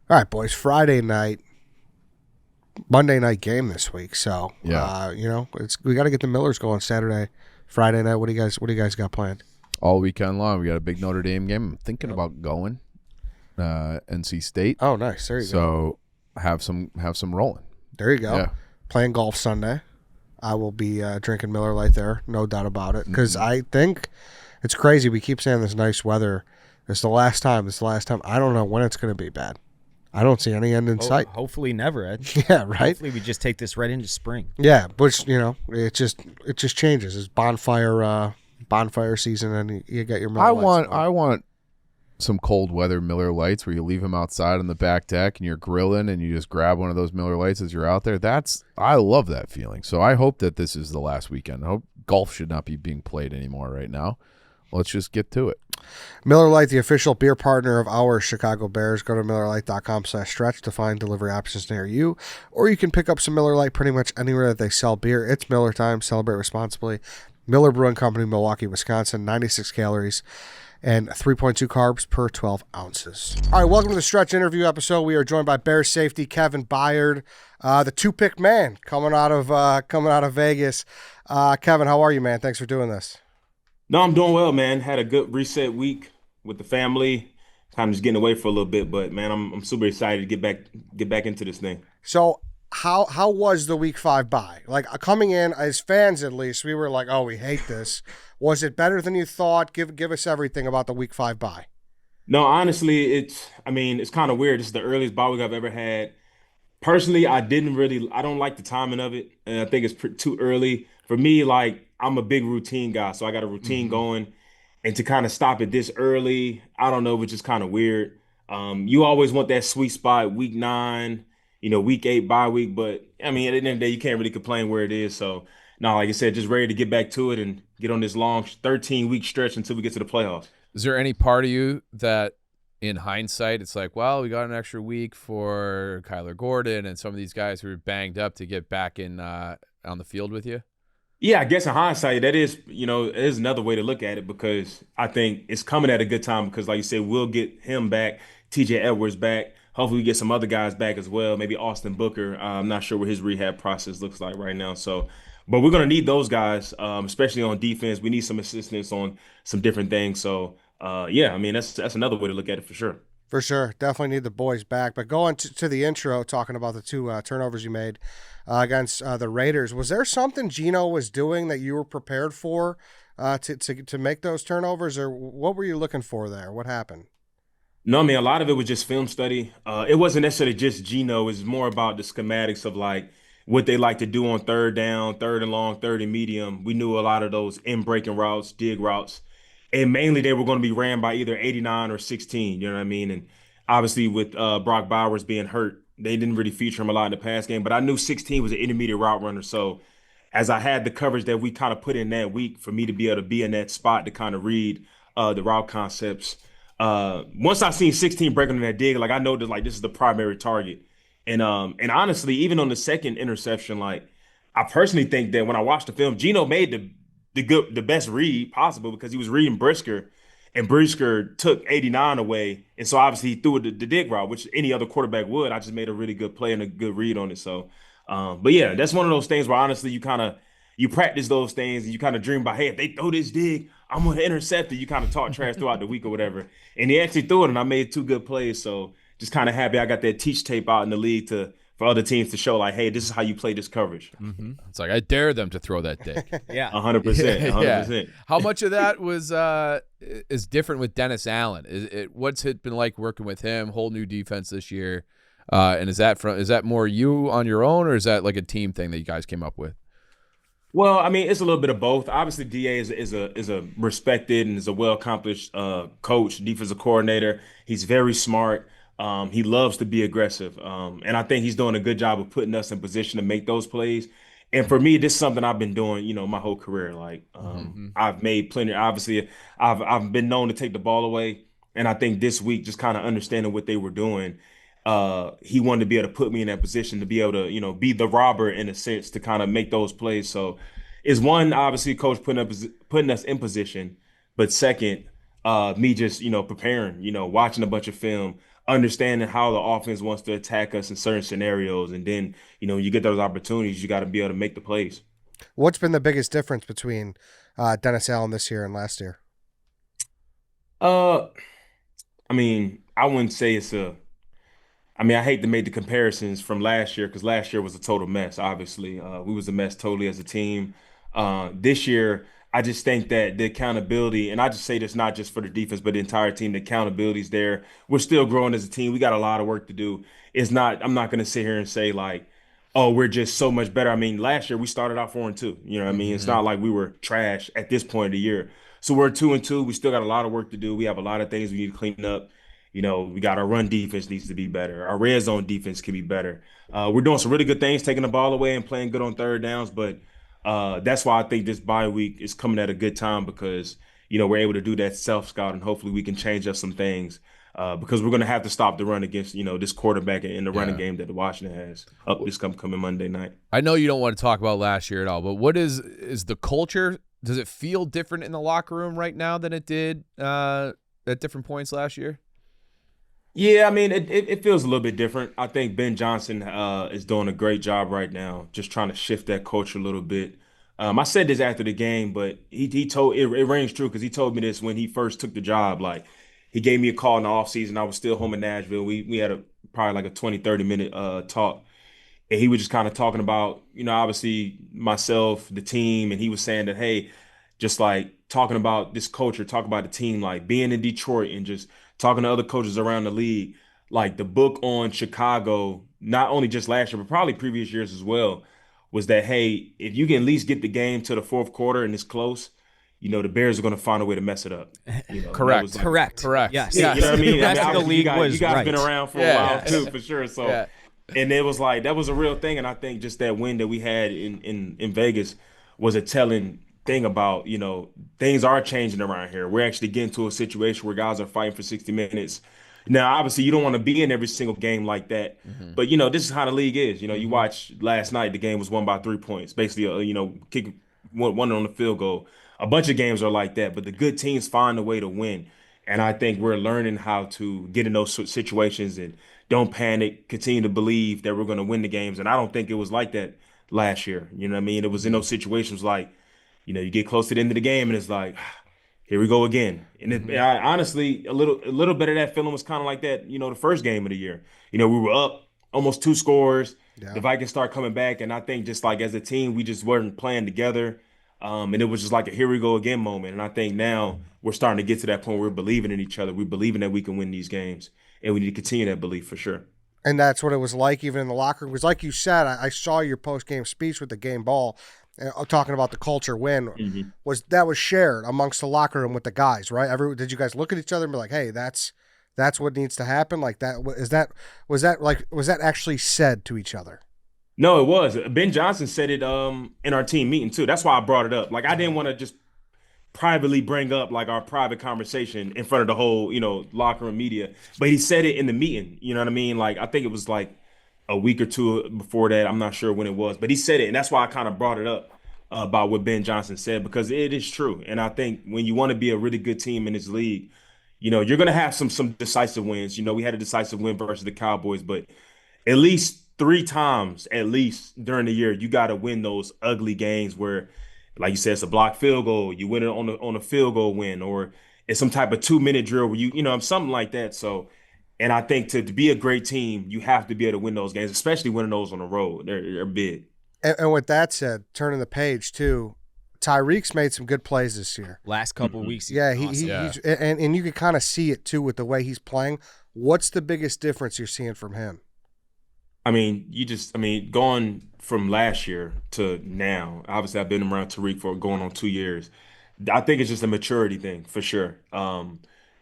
All right, boys. Friday night, Monday night game this week. So, Yeah. we got to get the Millers going Saturday, Friday night. What do you guys got planned? All weekend long, we got a big Notre Dame game. I'm thinking Yep. about going. NC State. Oh, nice. There you go. So have some rolling. There you go. Yeah. Playing golf Sunday. I will be drinking Miller Lite there, no doubt about it. Because I think it's crazy. We keep saying this nice weather. It's the last time. I don't know when it's going to be bad. I don't see any end in sight. Hopefully never, Ed. Yeah, right. Hopefully we just take this right into spring. Yeah, which it just changes. It's bonfire season, and you get your Miller Lites. I want some cold weather Miller Lights where you leave them outside on the back deck and you're grilling and you just grab one of those Miller Lights as you're out there. I love that feeling. So I hope that this is the last weekend. I hope golf should not be being played anymore right now. Let's just get to it. Miller Lite, the official beer partner of our Chicago Bears. Go to MillerLite.com/stretch to find delivery options near you, or you can pick up some Miller Lite pretty much anywhere that they sell beer. It's Miller time. Celebrate responsibly. Miller Brewing Company, Milwaukee, Wisconsin. 96 calories and 3.2 carbs per 12 ounces. All right, welcome to the Stretch interview episode. We are joined by Bears Safety Kevin Byard, the two-pick man coming out of Vegas. Kevin, how are you, man? Thanks for doing this. No, I'm doing well, man. Had a good reset week with the family. Kind of just getting away for a little bit, but man, I'm super excited to get back into this thing. So how was the week 5 bye? Like coming in as fans, at least we were like, oh, we hate this. Was it better than you thought? Give us everything about the week 5 bye. No, honestly, it's kind of weird. This is the earliest bye week I've ever had. Personally, I don't like the timing of it, and I think it's too early for me. Like I'm a big routine guy, so I got a routine going, and to kind of stop it this early, I don't know, which is kind of weird. You always want that sweet spot, week 9, week 8 bye week, but I mean, at the end of the day, you can't really complain where it is. So, no, like I said, just ready to get back to it and get on this long 13-week stretch until we get to the playoffs. Is there any part of you that in hindsight, it's like, well, we got an extra week for Kyler Gordon and some of these guys who are banged up to get back in on the field with you? Yeah, I guess in hindsight, that is another way to look at it because I think it's coming at a good time because, like you said, we'll get him back, TJ Edwards back. Hopefully, we get some other guys back as well. Maybe Austin Booker. I'm not sure what his rehab process looks like right now. So, but we're gonna need those guys, especially on defense. We need some assistance on some different things. So, yeah, I mean that's another way to look at it for sure. For sure. Definitely need the boys back. But going to the intro, talking about the two turnovers you made against the Raiders, was there something Geno was doing that you were prepared for to make those turnovers, or what were you looking for there? What happened? No, I mean, a lot of it was just film study. It wasn't necessarily just Geno. It was more about the schematics of like what they like to do on third down, third and long, third and medium. We knew a lot of those in-breaking routes, dig routes. And mainly they were going to be ran by either 89 or 16, you know what I mean? And obviously with Brock Bowers being hurt, they didn't really feature him a lot in the pass game. But I knew 16 was an intermediate route runner. So as I had the coverage that we kind of put in that week for me to be able to be in that spot to kind of read the route concepts, once I seen 16 breaking on that dig, like I know that like this is the primary target. And honestly, even on the second interception, like I personally think that when I watched the film, Geno made the best read possible because he was reading Brisker, and Brisker took 89 away, and so obviously he threw the dig route, which any other quarterback would. I just made a really good play and a good read on it. So, but yeah, that's one of those things where honestly you practice those things and you kind of dream about, hey, if they throw this dig, I'm going to intercept it. You kind of talk trash throughout the week or whatever, and he actually threw it, and I made 2 good plays. So just kind of happy I got that teach tape out in the league for other teams to show like, hey, this is how you play this coverage. It's like I dare them to throw that dig. Yeah. 100%. 100%. Yeah. How much of that was is different with Dennis Allen? What's it been like working with him? Whole new defense this year, and is that more you on your own, or is that like a team thing that you guys came up with? Well, I mean, it's a little bit of both. Obviously, DA is a respected and is a well accomplished coach, defensive coordinator. He's very smart. He loves to be aggressive, and I think he's doing a good job of putting us in position to make those plays. And for me, this is something I've been doing, my whole career. Like, I've made plenty. Obviously, I've been known to take the ball away, and I think this week, just kind of understanding what they were doing, he wanted to be able to put me in that position to be able to, be the robber in a sense to kind of make those plays. So, is one obviously coach putting us in position, but second, me just preparing, watching a bunch of film, understanding how the offense wants to attack us in certain scenarios. And then, you get those opportunities, you got to be able to make the plays. What's been the biggest difference between Dennis Allen this year and last year? Uh, I wouldn't say I hate to make the comparisons from last year because last year was a total mess. Obviously, we was a mess totally as a team. This year, I just think that the accountability, and I just say this not just for the defense, but the entire team, the accountability is there. We're still growing as a team. We got a lot of work to do. It's not. I'm not going to sit here and say like, oh, we're just so much better. Last year we started out 4-2. You know what I mean? It's not like we were trash at this point of the year. So we're 2-2. We still got a lot of work to do. We have a lot of things we need to clean up. We got our run defense needs to be better. Our red zone defense can be better. We're doing some really good things, taking the ball away and playing good on third downs. But that's why I think this bye week is coming at a good time because, we're able to do that self-scout and hopefully we can change up some things because we're going to have to stop the run against, this quarterback in the running game that the Washington has up this coming Monday night. I know you don't want to talk about last year at all, but what is the culture? Does it feel different in the locker room right now than it did at different points last year? Yeah, it feels a little bit different. I think Ben Johnson is doing a great job right now, just trying to shift that culture a little bit. I said this after the game, but he told it rings true because he told me this when he first took the job. Like he gave me a call in the offseason. I was still home in Nashville. We had probably like a 20, 30-minute talk. And he was just kind of talking about, obviously myself, the team, and he was saying that, hey, just like talking about this culture, talk about the team, like being in Detroit and just talking to other coaches around the league, like the book on Chicago, not only just last year, but probably previous years as well, was that, hey, if you can at least get the game to the fourth quarter and it's close, the Bears are going to find a way to mess it up. Correct. Correct. Yes. Yeah, you know what I mean? That's the obviously league was you guys right. been around for a while too, for sure. So, and it was like that was a real thing, and I think just that win that we had in Vegas was a telling thing about things are changing around here. We're actually getting to a situation where guys are fighting for 60 minutes. Now, obviously, you don't want to be in every single game like that, but this is how the league is. You watch last night, the game was won by 3 points, basically. Kick one on the field goal. A bunch of games are like that, but the good teams find a way to win. And I think we're learning how to get in those situations and don't panic, continue to believe that we're going to win the games. And I don't think it was like that last year. You know what I mean? It was in those situations like, you get close to the end of the game and it's like, here we go again. And honestly, a little bit of that feeling was kind of like that, the first game of the year. We were up almost 2 scores. Yeah. The Vikings start coming back. And I think just like as a team, we just weren't playing together. And it was just like a here we go again moment. And I think now we're starting to get to that point where we're believing in each other. We're believing that we can win these games. And we need to continue that belief for sure. And that's what it was like even in the locker room. Because like you said, I saw your post-game speech with the game ball talking about the culture win. Was shared amongst the locker room with the guys, right? Did you guys look at each other and be like, hey, that's what needs to happen? Like was that actually said to each other? No, it was. Ben Johnson said it in our team meeting too. That's why I brought it up. Like I didn't want to just privately bring up like our private conversation in front of the whole, locker room media. But he said it in the meeting. You know what I mean? Like I think it was like a week or two before that. I'm not sure when it was, but he said it, and that's why I kind of brought it up about what Ben Johnson said because it is true. And I think when you want to be a really good team in this league, you're gonna have some decisive wins. We had a decisive win versus the Cowboys, but at least 3 times, at least during the year, you got to win those ugly games where, like you said, it's a blocked field goal. You win it on a field goal win, or it's some type of 2-minute drill where something like that. So. And I think to be a great team, you have to be able to win those games, especially winning those on the road. They're big. And with that said, turning the page too, Tyrique's made some good plays this year. Last couple of weeks. Yeah, he's and you can kind of see it too with the way he's playing. What's the biggest difference you're seeing from him? Going from last year to now, obviously I've been around Tariq for going on 2 years. I think it's just a maturity thing for sure.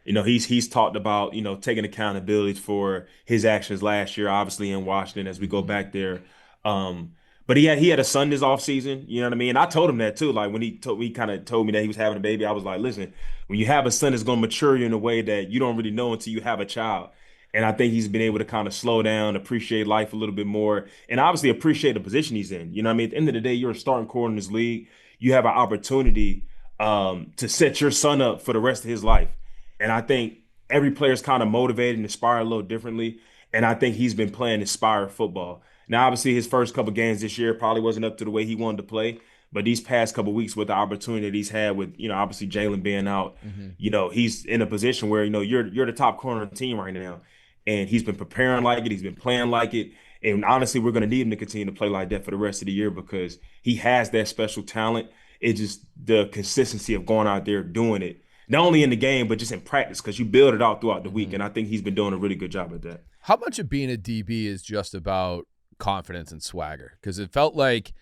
He's talked about, taking accountability for his actions last year, obviously in Washington as we go back there. But he had a son this offseason, you know what I mean? I told him that too. Like when he kind of told me that he was having a baby, I was like, listen, when you have a son that's going to mature you in a way that you don't really know until you have a child. And I think he's been able to kind of slow down, appreciate life a little bit more, and obviously appreciate the position he's in. At the end of the day, you're a starting quarterback in this league. You have an opportunity to set your son up for the rest of his life. And I think every player's kind of motivated and inspired a little differently. And I think he's been playing inspired football. Now, obviously, his first couple games this year probably wasn't up to the way he wanted to play. But these past couple weeks with the opportunity that he's had with, obviously Jalen being out, he's in a position where, you're the top corner of the team right now. And he's been preparing like it. He's been playing like it. And honestly, we're going to need him to continue to play like that for the rest of the year because he has that special talent. It's just the consistency of going out there doing it, not only in the game, but just in practice because you build it out throughout the week. And I think he's been doing a really good job at that. How much of being a DB is just about confidence and swagger? Because it felt like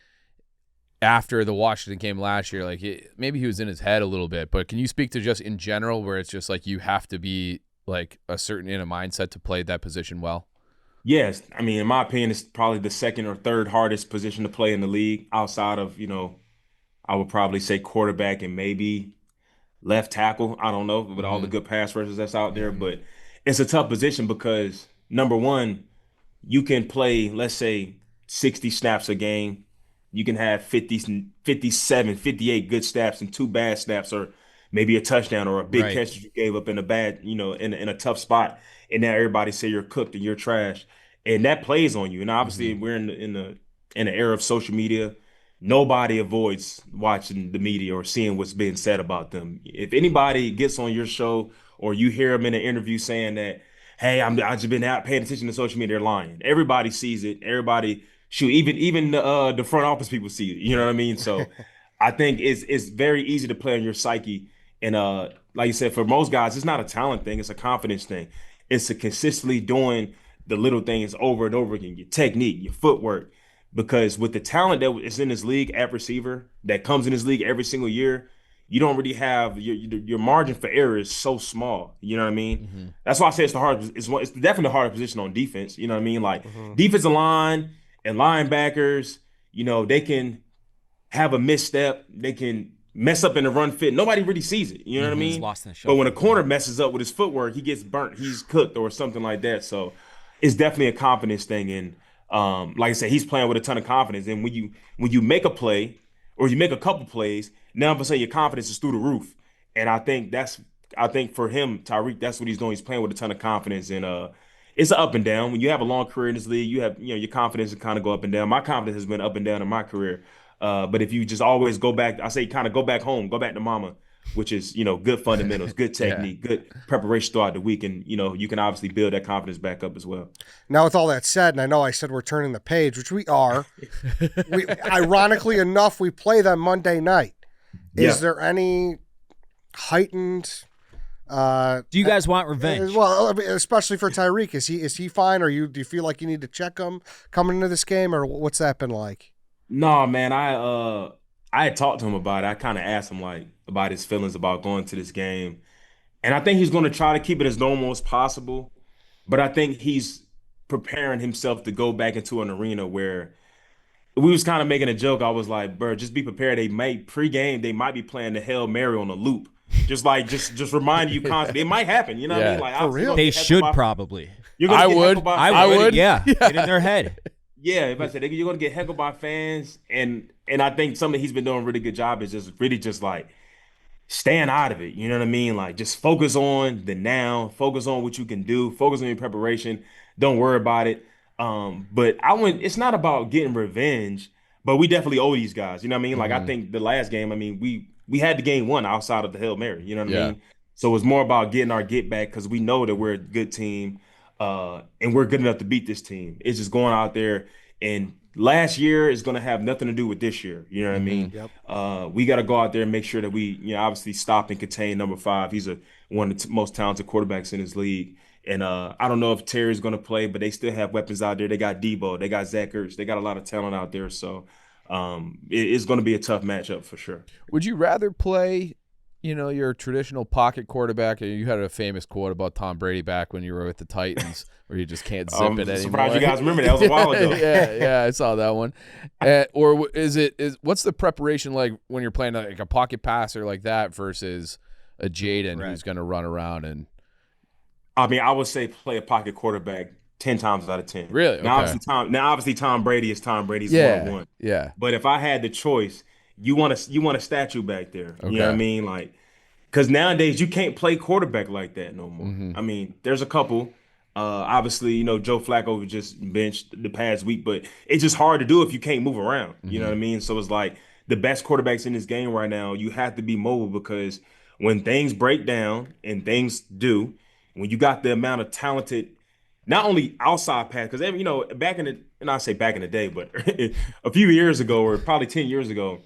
after the Washington game last year, like maybe he was in his head a little bit, but can you speak to just in general where it's just like you have to be like a certain in a mindset to play that position well? Yes. I mean, in my opinion, it's probably the second or third hardest position to play in the league outside of, I would probably say quarterback and maybe left tackle. I don't know with all the good pass rushers that's out there, but it's a tough position because number one, you can play, let's say 60 snaps a game. You can have 50, 57, 58 good snaps and 2 bad snaps or maybe a touchdown or a big catch that you gave up in a bad, in a tough spot. And now everybody say you're cooked and you're trash. And that plays on you. And obviously we're in the era of social media. Nobody avoids watching the media or seeing what's being said about them. If anybody gets on your show or you hear them in an interview saying that, hey, I've just been out paying attention to social media, they're lying. Everybody sees it. Everybody even the front office people see it. You know what I mean? So I think it's very easy to play on your psyche. And like you said, for most guys, it's not a talent thing, it's a confidence thing. It's a consistently doing the little things over and over again, your technique, your footwork. Because with the talent that is in this league at receiver, that comes in this league every single year, you don't really have your margin for error is so small. You know what I mean? That's why I say it's it's definitely the hardest position on defense. You know what I mean? Like defensive line and linebackers, they can have a misstep, they can mess up in the run fit. Nobody really sees it. You know what I mean? Lost in the but when a corner messes up with his footwork, he gets burnt, he's cooked or something like that. So it's definitely a confidence thing. And like I said, he's playing with a ton of confidence. And when you make a play or you make a couple plays, now all of a sudden your confidence is through the roof. And I think for him, Tyrique, that's what he's doing. He's playing with a ton of confidence. And it's an up and down. When you have a long career in this league, you have your confidence will kind of go up and down. My confidence has been up and down in my career. But if you just always go back, I say kind of go back home, go back to mama, which is, good fundamentals, good technique, good preparation throughout the week. And, you can obviously build that confidence back up as well. Now, with all that said, and I know I said we're turning the page, which we are, ironically enough, we play them Monday night. Is there any heightened... do you guys want revenge? Well, I mean, especially for Tyrique. Is he fine, or do you feel like you need to check him coming into this game, or what's that been like? No, man, I had talked to him about it. I kind of asked him about his feelings about going to this game. And I think he's going to try to keep it as normal as possible. But I think he's preparing himself to go back into an arena where we was kind of making a joke. I was like, bro, just be prepared. They might be playing the Hail Mary on a loop. Just remind you constantly. It might happen. You know what I mean? Like, for real? They should probably. I would. Yeah. Get in their head. Yeah, if I said you're gonna get heckled by fans, and I think something he's been doing a really good job is just really just like staying out of it. You know what I mean? Like just focus on the now, focus on what you can do, focus on your preparation. Don't worry about it. But it's not about getting revenge, but we definitely owe these guys. You know what I mean? Like I think the last game, I mean, we had the game won outside of the Hail Mary. You know what I mean? So it's more about getting our get back because we know that we're a good team. And we're good enough to beat this team. It's just going out there, and last year is going to have nothing to do with this year. You know what I mean? Yep. We got to go out there and make sure that we, obviously stop and contain number 5. He's one of the most talented quarterbacks in this league. And I don't know if Terry's going to play, but they still have weapons out there. They got Debo, they got Zach Ertz, they got a lot of talent out there. So it's going to be a tough matchup for sure. Would you rather play your traditional pocket quarterback? You had a famous quote about Tom Brady back when you were with the Titans, where you just can't zip it anymore. I'm surprised you guys remember that. Was a while ago. yeah, I saw that one. Or what's the preparation like when you're playing like a pocket passer like that versus a Jaden who's going to run around and? I mean, I would say play a pocket quarterback 10 times out of 10. Really? Okay. Now, obviously, Tom Brady is Tom Brady's 1-1. Yeah. But if I had the choice, you want a statue back there. Okay. You know what I mean? Like, Because nowadays you can't play quarterback like that no more. Mm-hmm. I mean, there's a couple. Obviously, Joe Flacco was just benched the past week, but it's just hard to do if you can't move around. You know what I mean? So it's like the best quarterbacks in this game right now, you have to be mobile because when things break down and things do, when you got the amount of talented, not only outside pass, because back in the, and I say back in the day, but a few years ago or probably 10 years ago,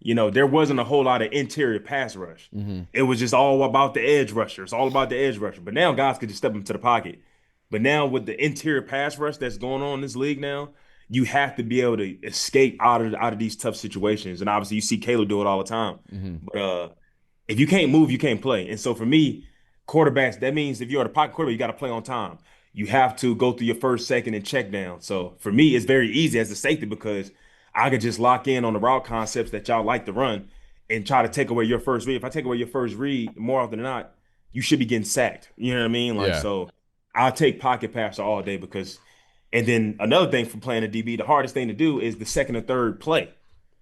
there wasn't a whole lot of interior pass rush. It was just all about the edge rusher. It's all about the edge rusher. But now guys can just step into the pocket. But now with the interior pass rush that's going on in this league now, you have to be able to escape out of these tough situations. And obviously you see Caleb do it all the time. But if you can't move, you can't play. And so for me, quarterbacks, that means if you're a pocket quarterback, you got to play on time. You have to go through your first, second, and check down. So for me, it's very easy as a safety because I could just lock in on the route concepts that y'all like to run and try to take away your first read. If I take away your first read, more often than not, you should be getting sacked. You know what I mean? So I'll take pocket passer all day because, and then another thing for playing a DB, the hardest thing to do is the second or third play.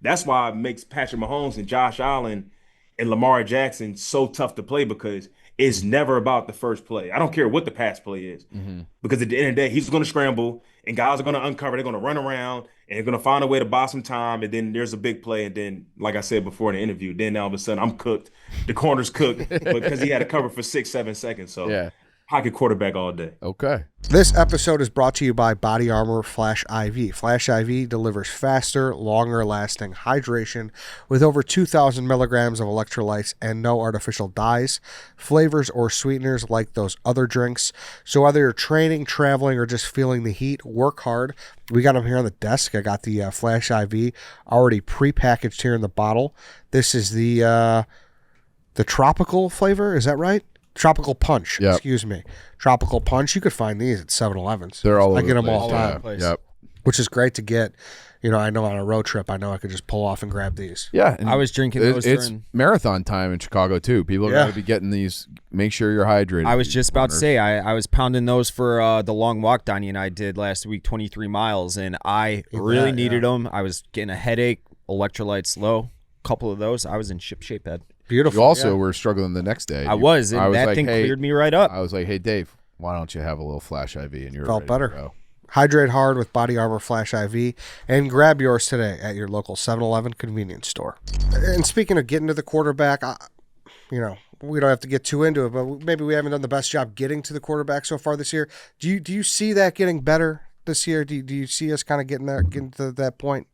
That's why it makes Patrick Mahomes and Josh Allen and Lamar Jackson so tough to play because it's never about the first play. I don't care what the pass play is because at the end of the day, he's going to scramble and guys are going to uncover. They're going to run around and they're going to find a way to buy some time. And then there's a big play. And then, like I said before in the interview, then all of a sudden I'm cooked. The corner's cooked because he had to cover for 6-7 seconds. So pocket quarterback all day. Okay. This episode is brought to you by Body Armor Flash IV. Flash IV delivers faster, longer-lasting hydration with over 2,000 milligrams of electrolytes and no artificial dyes, flavors, or sweeteners like those other drinks. So whether you're training, traveling, or just feeling the heat, work hard. We got them here on the desk. I got the Flash IV already pre-packaged here in the bottle. This is the tropical flavor. Is that right? Tropical Punch, excuse me. Tropical Punch. You could find these at 7-Elevens. They're all over I get them the all the time. Yep. Which is great to get. I know on a road trip, I know I could just pull off and grab these. Yeah. I was drinking those It's during marathon time in Chicago, too. People are going to be getting these. Make sure you're hydrated. I was just about to say, I was pounding those for the long walk Donnie and I did last week, 23 miles, and I really needed them. I was getting a headache, electrolytes low. A couple of those. I was in ship shape, Ed. Beautiful. You also were struggling the next day. I was, and that thing cleared me right up. I was like, hey, Dave, why don't you have a little Flash IV? And you felt better. Hydrate Hard with Body Armor Flash IV, and grab yours today at your local 7-Eleven convenience store. And speaking of getting to the quarterback, we don't have to get too into it, but maybe we haven't done the best job getting to the quarterback so far this year. Do you see that getting better this year? Do you see us kind of getting to that point?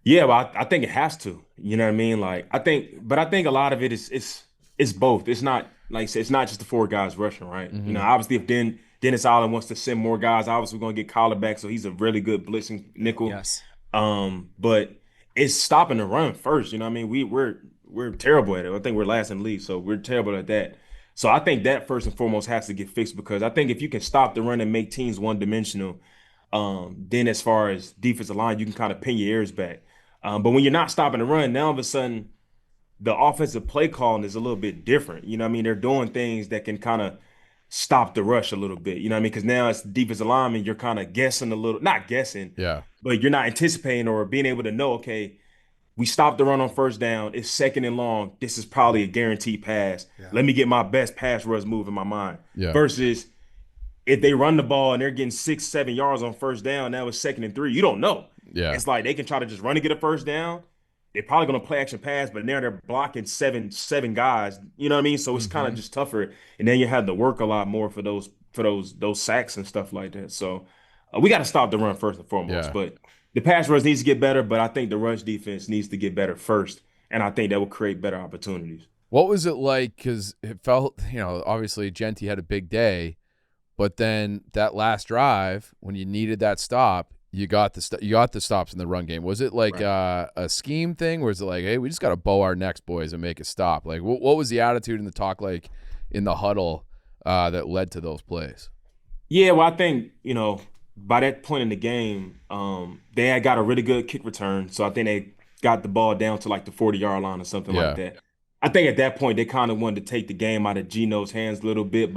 Yeah, well, I think it has to. You know what I mean? I think a lot of it is both. It's not like I said, it's not just the 4 guys rushing, right? Obviously, if Dennis Allen wants to send more guys, obviously we're gonna get Collar back, so he's a really good blitzing nickel. Yes. But it's stopping the run first. You know what I mean? We're terrible at it. I think we're last in the league, so we're terrible at that. So I think that first and foremost has to get fixed because I think if you can stop the run and make teams one-dimensional, then as far as defensive line, you can kind of pin your ears back. But when you're not stopping the run, now all of a sudden the offensive play calling is a little bit different. You know what I mean? They're doing things that can kind of stop the rush a little bit. You know what I mean? Because now it's defensive lineman, you're kind of guessing a little, not guessing, but you're not anticipating or being able to know, okay, we stopped the run on first down. It's second and long. This is probably a guaranteed pass. Yeah. Let me get my best pass rush move in my mind. Yeah. Versus if they run the ball and they're getting 6-7 yards on first down, now it's 2nd and 3. You don't know. Yeah. It's like they can try to just run and get a first down. They're probably going to play action pass, but now they're blocking seven guys. You know what I mean? So it's kind of just tougher. And then you have to work a lot more for those sacks and stuff like that. So we got to stop the run first and foremost. Yeah. But the pass rush needs to get better, but I think the rush defense needs to get better first. And I think that will create better opportunities. What was it like? Because it felt, obviously Genty had a big day, but then that last drive, when you needed that stop, you got the stops in the run game. Was it like a scheme thing, or is it like, hey, we just got to bow our necks, boys, and make a stop? Like, what was the attitude and the talk like in the huddle that led to those plays? Yeah, well, I think, by that point in the game, they had got a really good kick return. So I think they got the ball down to like the 40-yard line or something like that. I think at that point they kind of wanted to take the game out of Geno's hands a little bit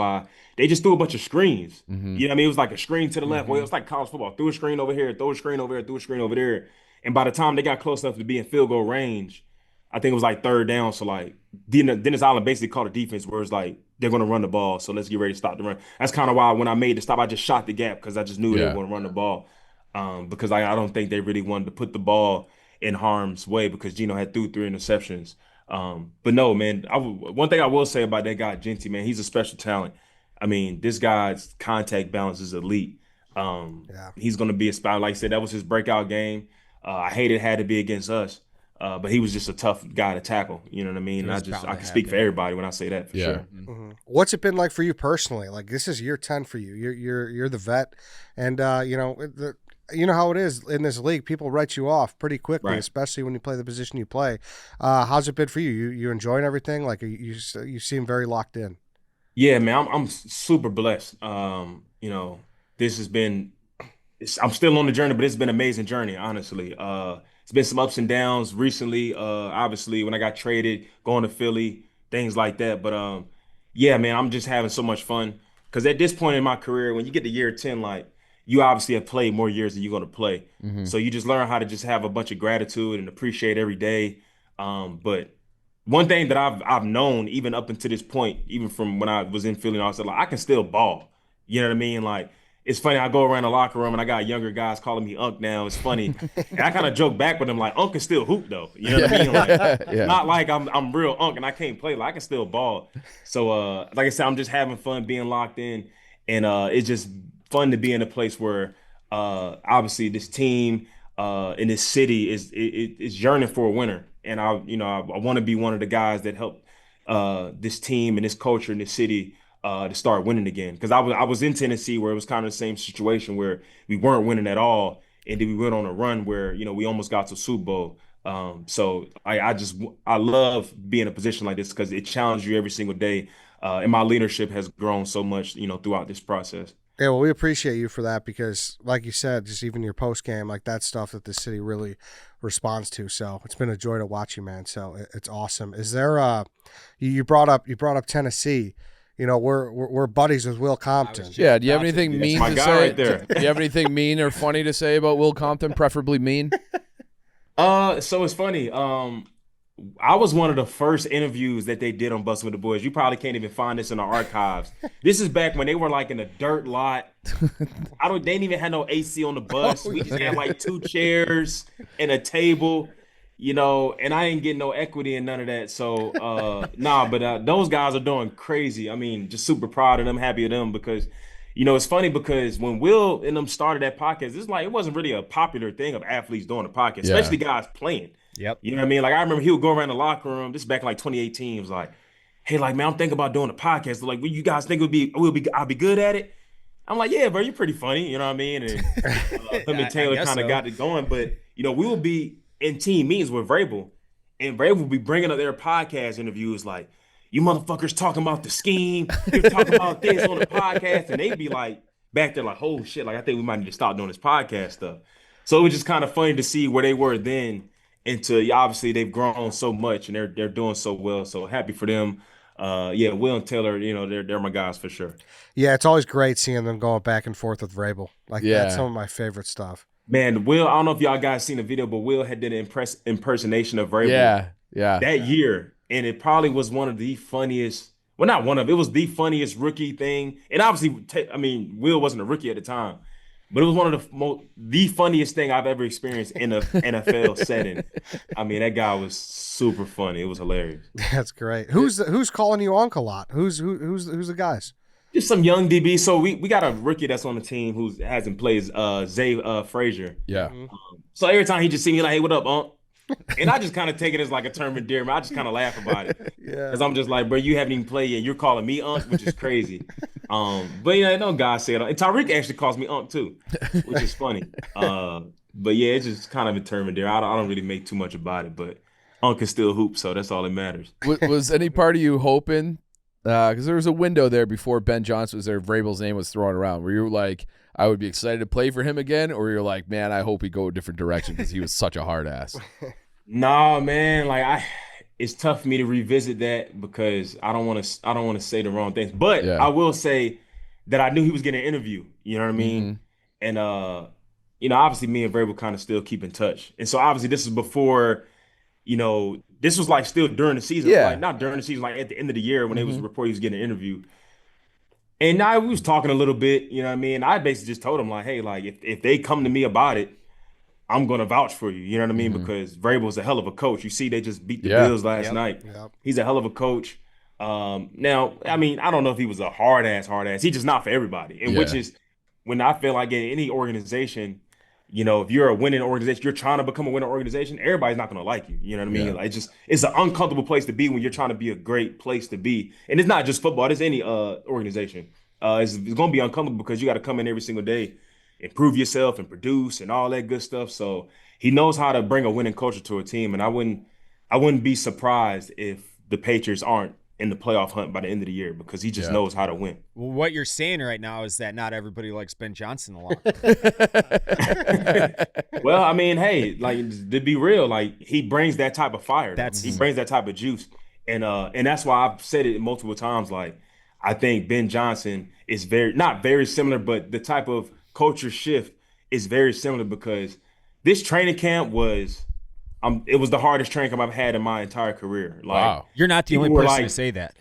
they just threw a bunch of screens. You know what I mean? It was like a screen to the left. Well, it was like college football. Threw a screen over here, throw a screen over here, threw a screen over there. And by the time they got close enough to be in field goal range, I think it was like third down. So like Dennis Allen basically called a defense where it's like they're gonna run the ball. So let's get ready to stop the run. That's kind of why when I made the stop, I just shot the gap because I just knew they were Yeah. gonna run the ball. Because I don't think they really wanted to put the ball in harm's way because Geno had threw 3 interceptions. But no, man, one thing I will say about that guy, Genty, man, he's a special talent. I mean, this guy's contact balance is elite. Yeah. He's going to be a spot. Like I said, that was his breakout game. I hate it had to be against us, but he was just a tough guy to tackle. You know what I mean? And I can speak for everybody when I say that for Yeah. sure. What's it been like for you personally? Like this is year 10 for you. You're the vet, and you know how it is in this league. People write you off pretty quickly, Right. especially when you play the position you play. How's it been for you? You enjoying everything? Like you seem very locked in. Yeah, man, I'm super blessed. This has been. I'm still on the journey, but it's been an amazing journey, honestly. It's been some ups and downs recently. Obviously, when I got traded, going to Philly, things like that. But yeah, man, I'm just having so much fun because at this point in my career, when you get to year 10, like you obviously have played more years than you're going to play. So you just learn how to just have a bunch of gratitude and appreciate every day. But one thing that I've known even up until this point, even from when I was in Philly, I was like, I can still ball. You know what I mean? Like it's funny. I go around the locker room and I got younger guys calling me Unc now. It's funny, and I kind of joke back with them like Unc can still hoop though. You know what I mean? Like Yeah. not like I'm real Unc and I can't play. Like I can still ball. So like I said, I'm just having fun being locked in, and it's just fun to be in a place where obviously this team in this city is yearning for a winner, and I want to be one of the guys that help this team and this culture in this city to start winning again. Because I was in Tennessee where it was kind of the same situation where we weren't winning at all, and then we went on a run where we almost got to Super Bowl. So I love being in a position like this because it challenges you every single day, and my leadership has grown so much throughout this process. Yeah, well, we appreciate you for that because, like you said, just even your post game, like that's stuff that the city really responds to. So it's been a joy to watch you, man. So it's awesome. Is there you brought up Tennessee? We're buddies with Will Compton. Yeah. Do you have anything mean my to guy say? right there. Do you have anything mean or funny to say about Will Compton? Preferably mean. So it's funny. I was one of the first interviews that they did on Bustin' with the Boys. You probably can't even find this in the archives. This is back when they were like in a dirt lot. They didn't even have no AC on the bus. We just had like 2 chairs and a table, and I ain't getting no equity in none of that. So but those guys are doing crazy. I mean, just super proud of them, happy of them because it's funny because when Will and them started that podcast, it's like it wasn't really a popular thing of athletes doing a podcast, especially guys playing. Yep. You know what I mean? Like I remember he would go around the locker room. This is back in like 2018. He was like, "Hey, like man, I'm thinking about doing a podcast. Like, will you guys think I'll be good at it?" I'm like, "Yeah, bro, you're pretty funny." You know what I mean? And him and Taylor kind of got it going. But we will be in team meetings with Vrabel, and Vrabel will be bringing up their podcast interviews like, "You motherfuckers talking about the scheme. You're talking about this on the podcast," and they'd be like back there like, "Oh shit! Like I think we might need to stop doing this podcast stuff." So it was just kind of funny to see where they were then. Into obviously they've grown so much and they're doing so well. So happy for them. Yeah, Will and Taylor, they're my guys for sure. Yeah, it's always great seeing them going back and forth with Vrabel. Like that's some of my favorite stuff. Man, Will, I don't know if y'all guys seen the video, but Will had did an impersonation of Vrabel Yeah. that year, and it probably was one of the funniest. Well, not one of it was the funniest rookie thing. And obviously, Will wasn't a rookie at the time. But it was one of the funniest thing I've ever experienced in a NFL setting. I mean, that guy was super funny. It was hilarious. That's great. Who's calling you Unc a lot? Who's the guys? Just some young DB. So we got a rookie that's on the team who hasn't played, Zay Frazier. Yeah. So every time he just see me like, "Hey, what up, Unc?" And I just kind of take it as like a term of endearment. I just kind of laugh about it. Yeah. Because I'm just like, bro, you haven't even played yet. You're calling me Unc, which is crazy. But no guy said, and Tariq actually calls me Unc too, which is funny. But yeah, it's just kind of a term of endearment. I don't really make too much about it, but Unc can still hoop, so that's all that matters. Was any part of you hoping? Because there was a window there before Ben Johnson was there. Vrabel's name was thrown around. Were you like, I would be excited to play for him again, or you're like, man, I hope he go a different direction because he was such a hard ass? Nah, man, like it's tough for me to revisit that because I don't want to say the wrong things. But Yeah. I will say that I knew he was getting an interview. You know what I mean? And obviously me and Vrabel kind of still keep in touch. And so obviously this is before, this was like still during the season, Yeah. like not during the season, like at the end of the year when it was reported he was getting an interview. And we was talking a little bit, you know what I mean? I basically just told him like, hey, like if they come to me about it, I'm gonna vouch for you. You know what I mean? Because Vrabel's a hell of a coach. You see, they just beat the Bills last night. Yep. He's a hell of a coach. Now, I mean, I don't know if he was a hard ass. He's just not for everybody. And which is when I feel like in any organization, if you're a winning organization, you're trying to become a winning organization, everybody's not gonna like you. You know what I mean? Like it's an uncomfortable place to be when you're trying to be a great place to be. And it's not just football, it's any organization. It's gonna be uncomfortable because you got to come in every single day, improve yourself and produce and all that good stuff. So he knows how to bring a winning culture to a team. And I wouldn't be surprised if the Patriots aren't in the playoff hunt by the end of the year because he just knows how to win. Well, what you're saying right now is that not everybody likes Ben Johnson a lot. Well, I mean, hey, like to be real, like he brings that type of fire. He brings that type of juice. And that's why I've said it multiple times. Like, I think Ben Johnson is not very similar, but the type of culture shift is very similar because this training camp was it was the hardest training camp I've had in my entire career. Like, wow. You're not the only person to say that.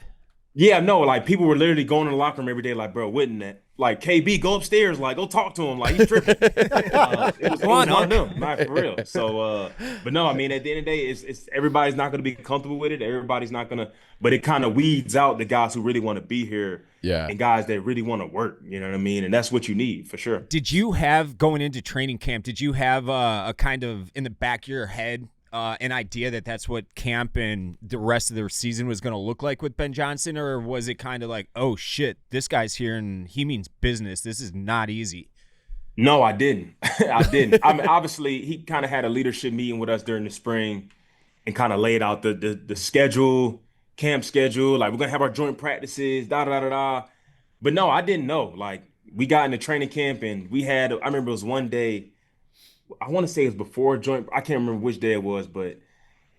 Yeah, no, like people were literally going in the locker room every day like, bro, wouldn't that? Like, KB, go upstairs, like, go talk to him, like, he's tripping. It was one of them, not for real. So, but no, I mean, at the end of the day, it's everybody's not going to be comfortable with it. Everybody's not going to, but it kind of weeds out the guys who really want to be here and guys that really want to work, you know what I mean? And that's what you need, for sure. Did you have, going into training camp, did you have a kind of, in the back of your head, an idea that that's what camp and the rest of the season was going to look like with Ben Johnson, or was it kind of like, oh shit, this guy's here and he means business, this is not easy? No, I didn't. I didn't. I mean, obviously, he kind of had a leadership meeting with us during the spring and kind of laid out the schedule, camp schedule, like we're going to have our joint practices, da-da-da-da-da. But no, I didn't know. Like, we got into training camp and I remember it was one day, I want to say it was before joint. I can't remember which day it was, but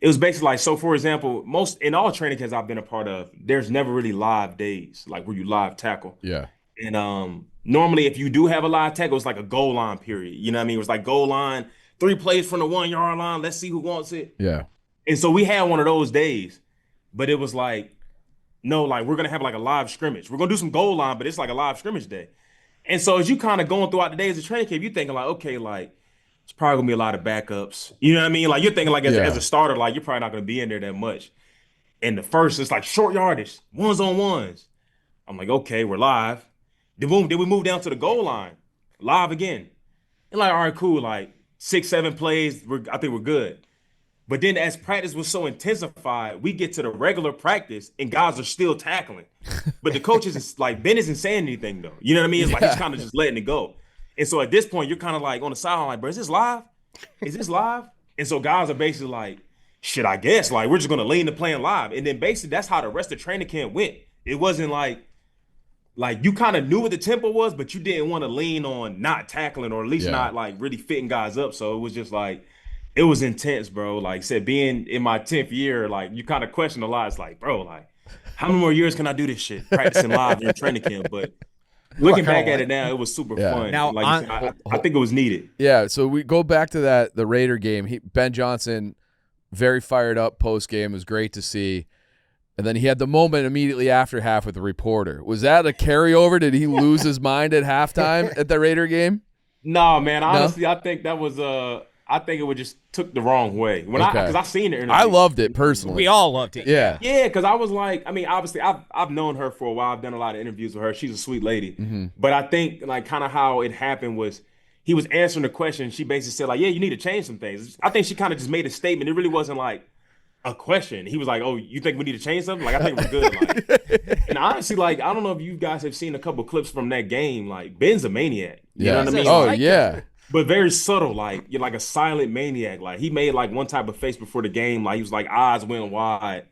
it was basically like, so for example, in all training camps I've been a part of, there's never really live days, like where you live tackle. Yeah. And normally if you do have a live tackle, it's like a goal line period. You know what I mean? It was like goal line, 3 plays from the 1 yard line. Let's see who wants it. Yeah. And so we had one of those days, but it was like, no, like we're going to have like a live scrimmage. We're going to do some goal line, but it's like a live scrimmage day. And so as you kind of going throughout the days of training camp, you're thinking like, okay, like, it's probably gonna be a lot of backups. You know what I mean? Like you're thinking like as a starter, like you're probably not gonna be in there that much. And the first, it's like short yardage, 1-on-1s. I'm like, okay, we're live. Then we move down to the goal line, live again. And like, all right, cool. Like 6-7 plays, I think we're good. But then as practice was so intensified, we get to the regular practice and guys are still tackling. But the coaches is like, Ben isn't saying anything though. You know what I mean? It's like he's kind of just letting it go. And so at this point, you're kind of like on the sideline, like, bro, is this live? Is this live? And so guys are basically like, shit, I guess. Like, we're just going to lean to playing live. And then basically that's how the rest of training camp went. It wasn't like you kind of knew what the tempo was, but you didn't want to lean on not tackling or at least not like really fitting guys up. So it was just like, it was intense, bro. Like I said, being in my 10th year, like you kind of question a lot. It's like, bro, like how many more years can I do this shit? Practicing live in training camp. But looking back at it now, it was super fun. Now, like I think it was needed. Yeah, so we go back to the Raider game. Ben Johnson, very fired up post game. It was great to see. And then he had the moment immediately after half with the reporter. Was that a carryover? Did he lose his mind at halftime at the Raider game? No, man. Honestly, I think that was I think it would just took the wrong way because I seen the interview. I loved it personally. We all loved it. Yeah, because I was like, I mean, obviously, I've known her for a while. I've done a lot of interviews with her. She's a sweet lady. But I think like kind of how it happened was he was answering the question. She basically said like, yeah, you need to change some things. I think she kind of just made a statement. It really wasn't like a question. He was like, oh, you think we need to change something? Like, I think we're good. Like, and honestly, like, I don't know if you guys have seen a couple clips from that game. Like, Ben's a maniac. You know what I mean? Oh, like, yeah. But very subtle, like you're like a silent maniac. Like he made like one type of face before the game, like he was like eyes went wide.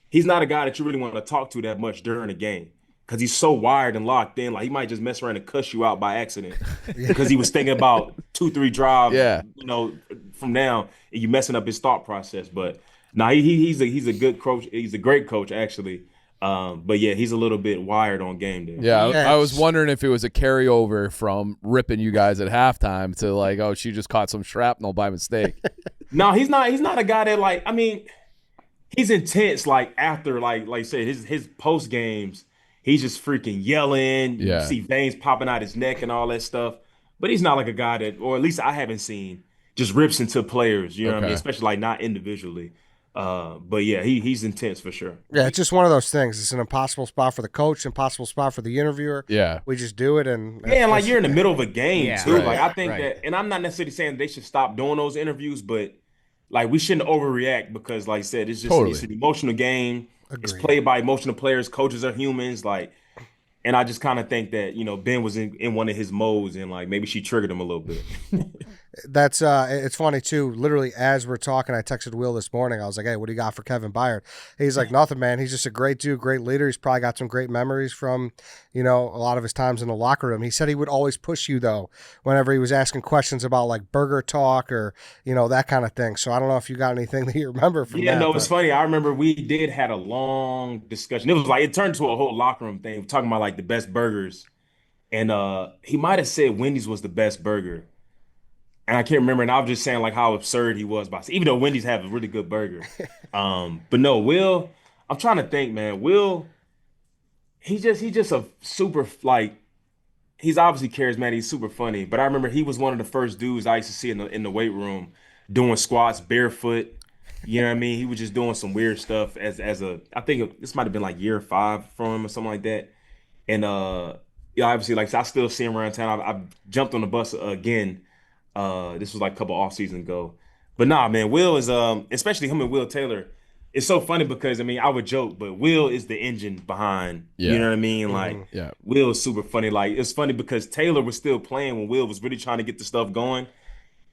He's not a guy that you really want to talk to that much during the game because he's so wired and locked in. Like he might just mess around and cuss you out by accident because he was thinking about 2-3 drives, from now, and you messing up his thought process. But no, he's a good coach. He's a great coach actually. But yeah, he's a little bit wired on game day. Yeah, I was wondering if it was a carryover from ripping you guys at halftime to like, oh, she just caught some shrapnel by mistake. No, he's not. He's not a guy that like. I mean, he's intense. Like after, like you said, his post games, he's just freaking yelling. You Yeah. see veins popping out his neck and all that stuff. But he's not like a guy that, or at least I haven't seen, just rips into players. You know what I mean? Okay. Especially like not individually. But yeah, he's intense for sure. Yeah, it's just one of those things. It's an impossible spot for the coach, impossible spot for the interviewer. Yeah. We just do it, and Yeah, and like you're in the middle of a game Yeah. too. Right. Like I think Right. that, and I'm not necessarily saying they should stop doing those interviews, but like we shouldn't overreact because, like I said, it's just Totally. it's an emotional game. It's Agreed. played by emotional players. Coaches are humans. Like, and I just kind of think that Ben was in one of his modes, and like maybe she triggered him a little bit. That's it's funny too. Literally, as we're talking, I texted Will this morning. I was like, "Hey, what do you got for Kevin Byard?" He's like, "Nothing, man. He's just a great dude, great leader. He's probably got some great memories from, a lot of his times in the locker room." He said he would always push you though, whenever he was asking questions about like burger talk or that kind of thing. So I don't know if you got anything that you remember from Yeah, that. no, but- it's funny. I remember we did had a long discussion. It was like it turned to a whole locker room thing, talking about like the best burgers. And he might have said Wendy's was the best burger. And I can't remember. And I was just saying like how absurd he was by even though Wendy's have a really good burger. But no, Will, I'm trying to think, man. Will, he's just a super like he's obviously charismatic, he's super funny. But I remember he was one of the first dudes I used to see in the weight room doing squats barefoot. You know what I mean? He was just doing some weird stuff as a I think this might have been like year 5 from him or something like that. And obviously like I still see him around town. I jumped on the bus again. This was like a couple off seasons ago. But nah, man, Will is especially him and Will Taylor. It's so funny because I mean I would joke, but Will is the engine behind. Yeah. You know what I mean? Like Yeah. Will is super funny. Like it's funny because Taylor was still playing when Will was really trying to get the stuff going.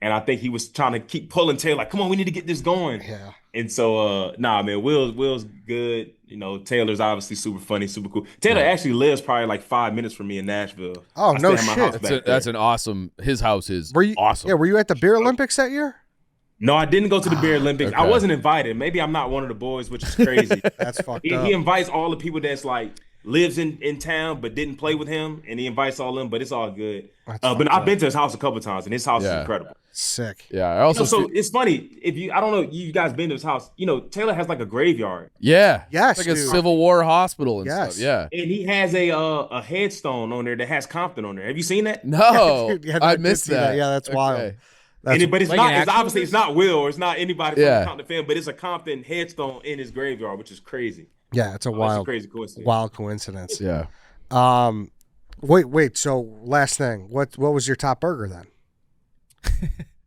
And I think he was trying to keep pulling Taylor, like, come on, we need to get this going. Yeah. And so nah, man, Will's good. Taylor's obviously super funny, super cool. Taylor actually lives probably like 5 minutes from me in Nashville. Oh, I no stay at my shit. house That's, back a, there. that's an awesome. His house is Were you awesome. Yeah, were you at the Beer Olympics that year? No, I didn't go to the Bear Olympics. I Okay. wasn't invited. Maybe I'm not one of the boys, which is crazy. That's fucked he, up. he invites all the people that's like lives in town but didn't play with him, and he invites all them. But it's all good. That's But fucked I've up. been to his house a couple times, and his house is Yeah. incredible. Sick. Yeah. I also. So see- it's funny if I don't know, you guys been to his house. Taylor has like a graveyard, yeah. Yes, It's like a dude. Civil War hospital and Yes. stuff. Yeah. and he has a headstone on there that has Compton on there. Have you seen that? No, Dude, yeah, I did missed see that. Yeah, that's wild. Okay. That's But it's Like not. an It's actual obviously it's not Will or it's not anybody from Yeah. the Compton family, but it's a Compton headstone in his graveyard, which is crazy. yeah, it's a It's a wild, crazy coincidence. wild coincidence. Yeah. Wait. So last thing, what was your top burger then?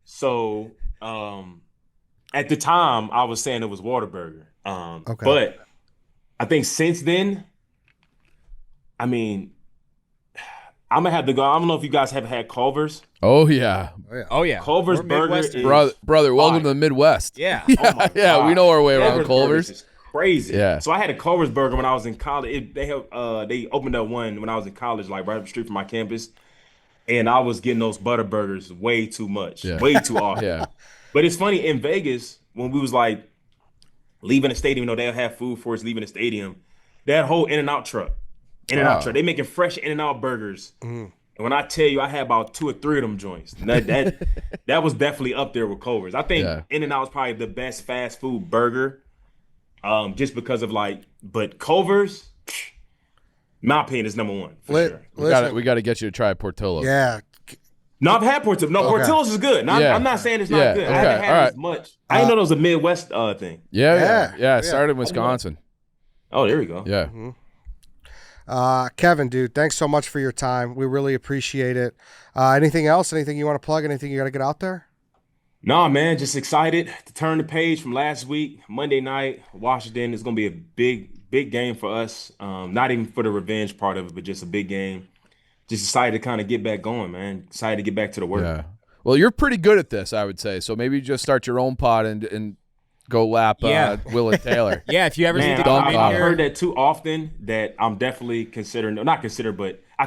So, at the time, I was saying it was Whataburger. Okay. But I think since then, I mean, I'm gonna have to go. I don't know if you guys have had Culver's. Oh yeah, Oh yeah. Culver's We're burger Midwestern. is brother. Welcome fine. to the Midwest. Yeah. Oh my Yeah, God. we know our way around burger Culver's. is crazy. Yeah. So I had a Culver's burger when I was in college. They opened up one when I was in college, like right up the street from my campus, and I was getting those butter burgers way too much, Yeah. way too often. Yeah. But it's funny in Vegas when we was like leaving the stadium, they'll have food for us leaving the stadium. They had a whole In-N-Out truck. In-N-Out Wow. truck. They making fresh In-N-Out burgers. And when I tell you, I had about 2 or 3 of them joints. That was definitely up there with Culver's. I think Yeah. In-N-Out is probably the best fast food burger, just because of but Culver's, my opinion, is number 1 for Li- sure. Listen, We got to get you to try Portillo. yeah, No, I've had Portillo's. No, Okay. Portillo's is good. No, Yeah. I'm not saying it's not Yeah, good. okay, I haven't had all it right. as much. I didn't know it was a Midwest thing. Yeah. It started in Wisconsin. Oh, there we go. Yeah. Kevin, dude, thanks so much for your time. We really appreciate it. Anything else? Anything you want to plug? Anything you got to get out there? Nah, man, just excited to turn the page from last week, Monday night, Washington. It's gonna be a big game for us. Not even for the revenge part of it, but just a big game. Just excited to kind of get back going, man. Excited to get back to the work. Yeah. Well, you're pretty good at this, I would say. So maybe you just start your own pod and go lap Yeah. Will and Taylor. Yeah, if you ever Man, need to come in I've here. heard that too often that I'm definitely considering, not consider, but I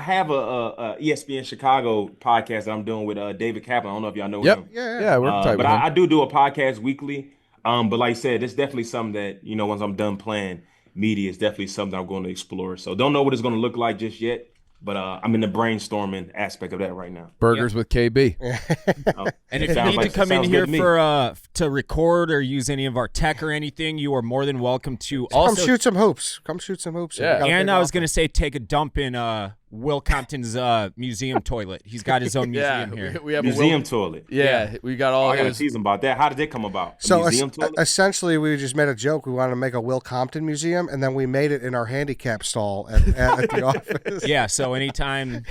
have a ESPN Chicago podcast that I'm doing with David Kaplan. I don't know if y'all know Yep. him. Yeah, we're tight But with him. I do a podcast weekly. But like I said, it's definitely something that, once I'm done playing media, it's definitely something I'm going to explore. So don't know what it's going to look like just yet, But I'm in the brainstorming aspect of that right now. Burgers with KB. And if you need to come in here for to record or use any of our tech or anything, you are more than welcome to. Come shoot some hoops. Come shoot some hoops. Yeah. And I was going to say take a dump in Will Compton's museum toilet. He's got his own museum here. We have museum toilet. Yeah, we got all I got to his. tease him about that. How did that come about? So museum toilet? essentially, we just made a joke. We wanted to make a Will Compton museum, and then we made it in our handicap stall at the office. Yeah, so anytime.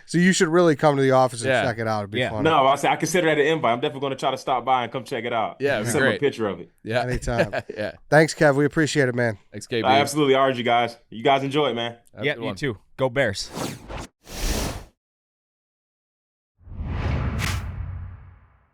So you should really come to the office and Yeah. check it out. It'd be fun. No, I consider that an invite. I'm definitely going to try to stop by and come check it out. Yeah, it'd be send him a great. picture of it. Yeah. Anytime. Yeah. Thanks, Kev. We appreciate it, man. Thanks, KB. I absolutely urge you guys. You guys enjoy it, man. Have a Yeah, good you one. too. Go Bears.